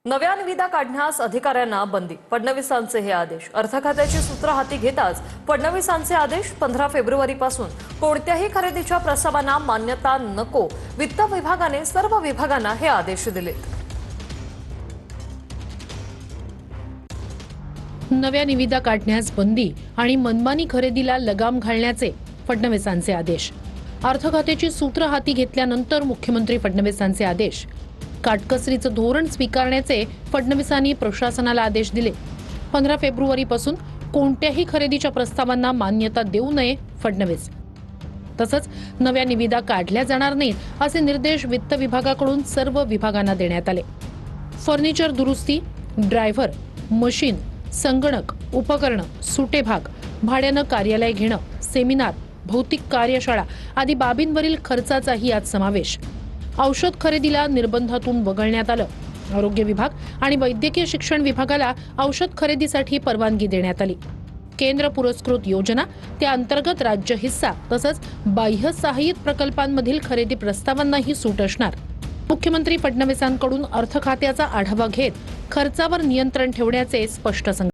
नव्या निविदा काढण्यास अधिकाऱ्यांना बंदी. फडणवीसांचे हे आदेश. अर्थ खात्याची सूत्र हाती घेताच फडणवीसांचे आदेश. 15 फेब्रुवारीपासून कोणत्याही खरेदीच्या प्रस्तावांना मान्यता नको. वित्त विभागाने सर्व विभागांना हे आदेश दिलेत. नव्या निविदा काढण्यास बंदी आणि मनमानी खरेदीला लगाम घालण्याचे फडणवीसांचे आदेश. अर्थ खात्याची सूत्र हाती घेतल्यानंतर मुख्यमंत्री फडणवीसांचे आदेश. काटकसरीचं धोरण स्वीकारण्याचे फडणवीसांनी प्रशासनाला आदेश दिले. 15 फेब्रुवारीपासून कोणत्याही खरेदीच्या प्रस्तावांना मान्यता देऊ नये फडणवीस. तसंच नव्या निविदा काढल्या जाणार नाहीत असे निर्देश वित्त विभागाकडून सर्व विभागांना देण्यात आले. फर्निचर दुरुस्ती, ड्रायव्हर, मशीन, संगणक, उपकरणं, सुटे भाग, भाड्यानं कार्यालय घेणं, सेमिनार, भौतिक कार्यशाळा आदी बाबींवरील खर्चाचाही यात समावेश. औषध खरेदीला निर्बंधातून वगळण्यात आलं. आरोग्य विभाग आणि वैद्यकीय शिक्षण विभागाला औषध खरेदीसाठी परवानगी देण्यात आली. केंद्र पुरस्कृत योजना, त्या अंतर्गत राज्य हिस्सा तसंच बाह्य सहाय्यित प्रकल्पांमधील खरेदी प्रस्तावांनाही सूट असणार. मुख्यमंत्री फडणवीसांकडून अर्थ खात्याचा आढावा घेत खर्चावर नियंत्रण ठेवण्याचे स्पष्ट